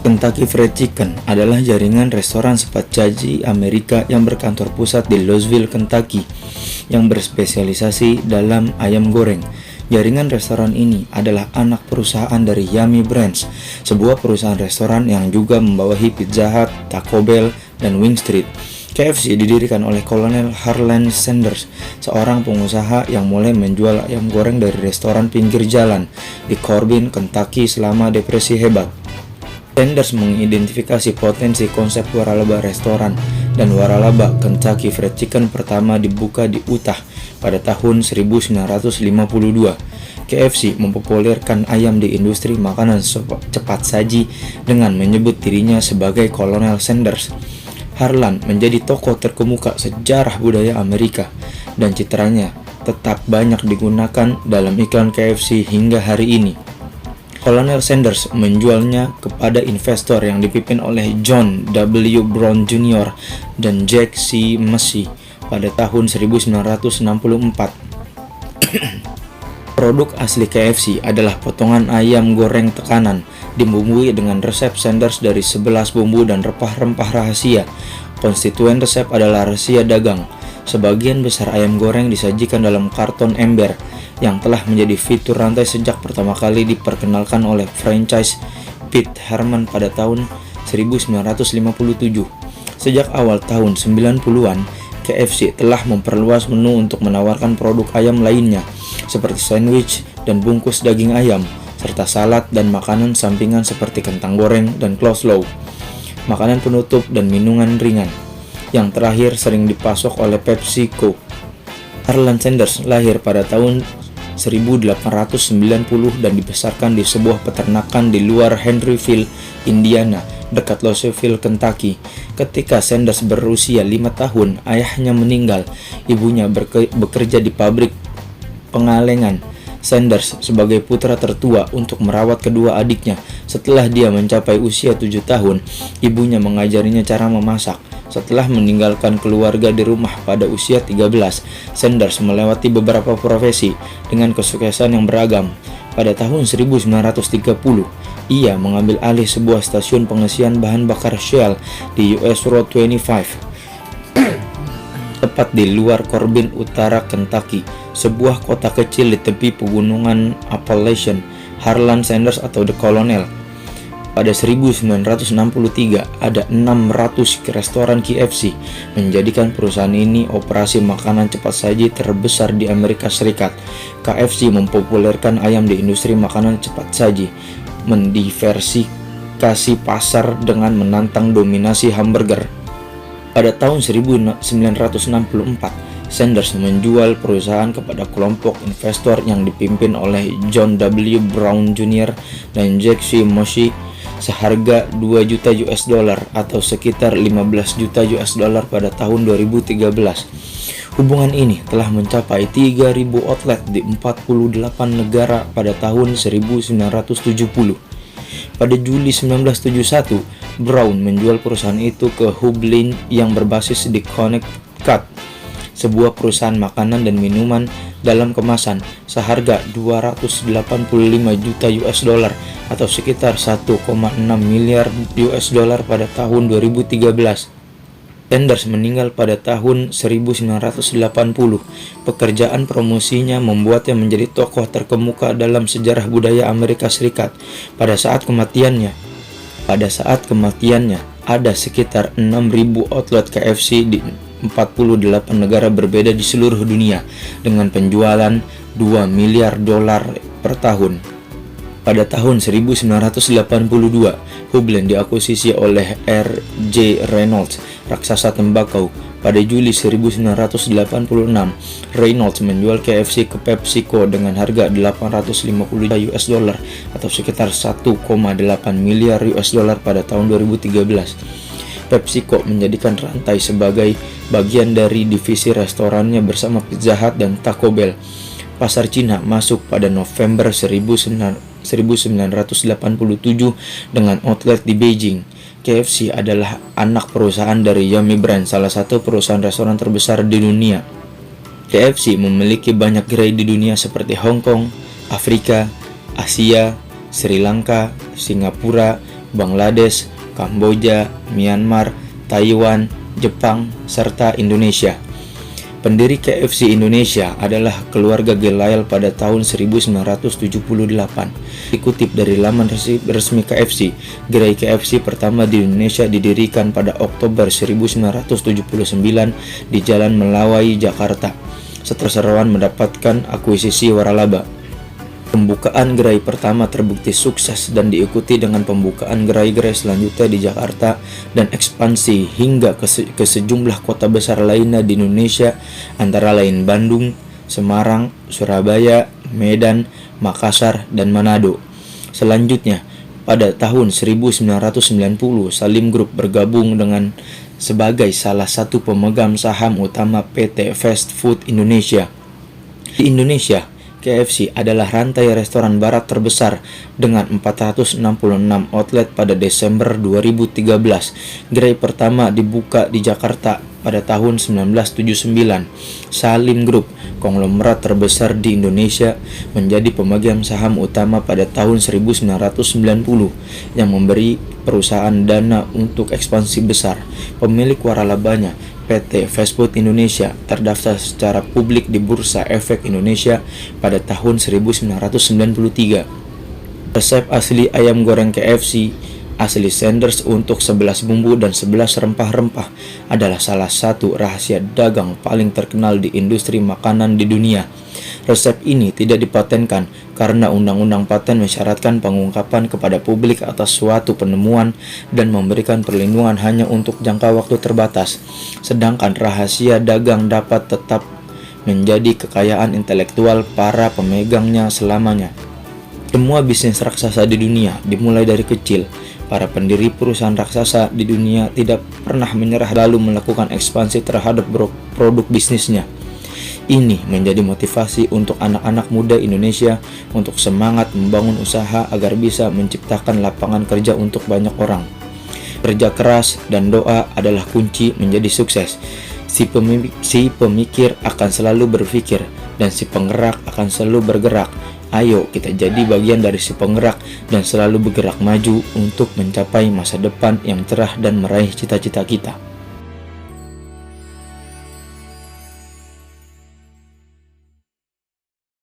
Kentucky Fried Chicken adalah jaringan restoran cepat saji Amerika yang berkantor pusat di Louisville, Kentucky, yang berspesialisasi dalam ayam goreng. Jaringan restoran ini adalah anak perusahaan dari Yummy Brands, sebuah perusahaan restoran yang juga membawahi Pizza Hut, Taco Bell, dan Wing Street. KFC didirikan oleh Kolonel Harlan Sanders, seorang pengusaha yang mulai menjual ayam goreng dari restoran pinggir jalan di Corbin, Kentucky selama depresi hebat. Sanders mengidentifikasi potensi konsep waralaba restoran, dan waralaba Kentucky Fried Chicken pertama dibuka di Utah pada tahun 1952. KFC mempopulerkan ayam di industri makanan cepat saji dengan menyebut dirinya sebagai Kolonel Sanders. Harlan menjadi tokoh terkemuka sejarah budaya Amerika, dan citranya tetap banyak digunakan dalam iklan KFC hingga hari ini. Kolonel Sanders menjualnya kepada investor yang dipimpin oleh John W. Brown Jr. dan Jack C. Massey pada tahun 1964. Produk asli KFC adalah potongan ayam goreng tekanan, dibumbui dengan resep Sanders dari 11 bumbu dan rempah-rempah rahasia. Konstituen resep adalah rahasia dagang. Sebagian besar ayam goreng disajikan dalam karton ember yang telah menjadi fitur rantai sejak pertama kali diperkenalkan oleh franchise Pete Herman pada tahun 1957. Sejak awal tahun 90-an, KFC telah memperluas menu untuk menawarkan produk ayam lainnya, seperti sandwich dan bungkus daging ayam, serta salad dan makanan sampingan seperti kentang goreng dan coleslaw, makanan penutup dan minuman ringan. Yang terakhir sering dipasok oleh PepsiCo. Harlan Sanders lahir pada tahun 1890 dan dibesarkan di sebuah peternakan di luar Henryville, Indiana, dekat Louisville, Kentucky. Ketika Sanders berusia 5 tahun, ayahnya meninggal. Ibunya bekerja di pabrik pengalengan. Sanders sebagai putra tertua untuk merawat kedua adiknya. Setelah dia mencapai usia 7 tahun, ibunya mengajarinya cara memasak. Setelah meninggalkan keluarga di rumah pada usia 13, Sanders melewati beberapa profesi dengan kesuksesan yang beragam. Pada tahun 1930, ia mengambil alih sebuah stasiun pengisian bahan bakar Shell di US Road 25, tepat di luar Corbin, Utara Kentucky, sebuah kota kecil di tepi pegunungan Appalachian. Harlan Sanders atau The Colonel. Pada 1963, ada 600 restoran KFC, menjadikan perusahaan ini operasi makanan cepat saji terbesar di Amerika Serikat. KFC mempopulerkan ayam di industri makanan cepat saji, mendiversifikasi pasar dengan menantang dominasi hamburger. Pada tahun 1964, Sanders menjual perusahaan kepada kelompok investor yang dipimpin oleh John W. Brown Jr. dan Jack C. Massey seharga 2 juta US dollar atau sekitar 15 juta US dollar pada tahun 2013. Hubungan ini telah mencapai 3.000 outlet di 48 negara pada tahun 1970. Pada Juli 1971, Brown menjual perusahaan itu ke Hublin yang berbasis di Connecticut, sebuah perusahaan makanan dan minuman dalam kemasan seharga 285 juta US dollar atau sekitar 1,6 miliar US dollar pada tahun 2013. Sanders meninggal pada tahun 1980. Pekerjaan promosinya membuatnya menjadi tokoh terkemuka dalam sejarah budaya Amerika Serikat. Pada saat kematiannya, ada sekitar 6.000 outlet KFC di 48 negara berbeda di seluruh dunia dengan penjualan 2 miliar dolar per tahun. Pada tahun 1982, Hublin diakuisisi oleh R.J. Reynolds, raksasa tembakau. Pada Juli 1986, Reynolds menjual KFC ke PepsiCo dengan harga 850 juta US dollar atau sekitar 1,8 miliar US dollar pada tahun 2013. PepsiCo menjadikan rantai sebagai bagian dari divisi restorannya bersama Pizza Hut dan Taco Bell. Pasar Cina masuk pada November 1987 dengan outlet di Beijing. KFC adalah anak perusahaan dari Yummy Brands, salah satu perusahaan restoran terbesar di dunia. KFC memiliki banyak gerai di dunia seperti Hong Kong, Afrika, Asia, Sri Lanka, Singapura, Bangladesh, Kamboja, Myanmar, Taiwan, Jepang, serta Indonesia. Pendiri KFC Indonesia adalah keluarga Gelael pada tahun 1978. Dikutip dari laman resmi KFC, gerai KFC pertama di Indonesia didirikan pada Oktober 1979 di Jalan Melawai, Jakarta. Setelah Serawan mendapatkan akuisisi waralaba. Pembukaan gerai pertama terbukti sukses dan diikuti dengan pembukaan gerai-gerai selanjutnya di Jakarta dan ekspansi hingga ke sejumlah kota besar lainnya di Indonesia, antara lain Bandung, Semarang, Surabaya, Medan, Makassar, dan Manado. Selanjutnya, pada tahun 1990, Salim Group bergabung dengan sebagai salah satu pemegang saham utama PT Fast Food Indonesia. Di Indonesia, KFC adalah rantai restoran barat terbesar dengan 466 outlet pada Desember 2013. Gerai pertama dibuka di Jakarta pada tahun 1979. Salim Group, konglomerat terbesar di Indonesia, menjadi pemegang saham utama pada tahun 1990 yang memberi perusahaan dana untuk ekspansi besar. Pemilik waralabanya, PT Fast Food Indonesia, terdaftar secara publik di Bursa Efek Indonesia pada tahun 1993. Resep asli ayam goreng KFC asli Sanders untuk 11 bumbu dan 11 rempah-rempah adalah salah satu rahasia dagang paling terkenal di industri makanan di dunia. Resep ini tidak dipatenkan karena Undang-Undang Paten mensyaratkan pengungkapan kepada publik atas suatu penemuan dan memberikan perlindungan hanya untuk jangka waktu terbatas. Sedangkan rahasia dagang dapat tetap menjadi kekayaan intelektual para pemegangnya selamanya. Semua bisnis raksasa di dunia dimulai dari kecil. Para pendiri perusahaan raksasa di dunia tidak pernah menyerah lalu melakukan ekspansi terhadap produk bisnisnya. Ini menjadi motivasi untuk anak-anak muda Indonesia untuk semangat membangun usaha agar bisa menciptakan lapangan kerja untuk banyak orang. Kerja keras dan doa adalah kunci menjadi sukses. Si pemikir akan selalu berpikir dan si penggerak akan selalu bergerak. Ayo kita jadi bagian dari si penggerak dan selalu bergerak maju untuk mencapai masa depan yang cerah dan meraih cita-cita kita.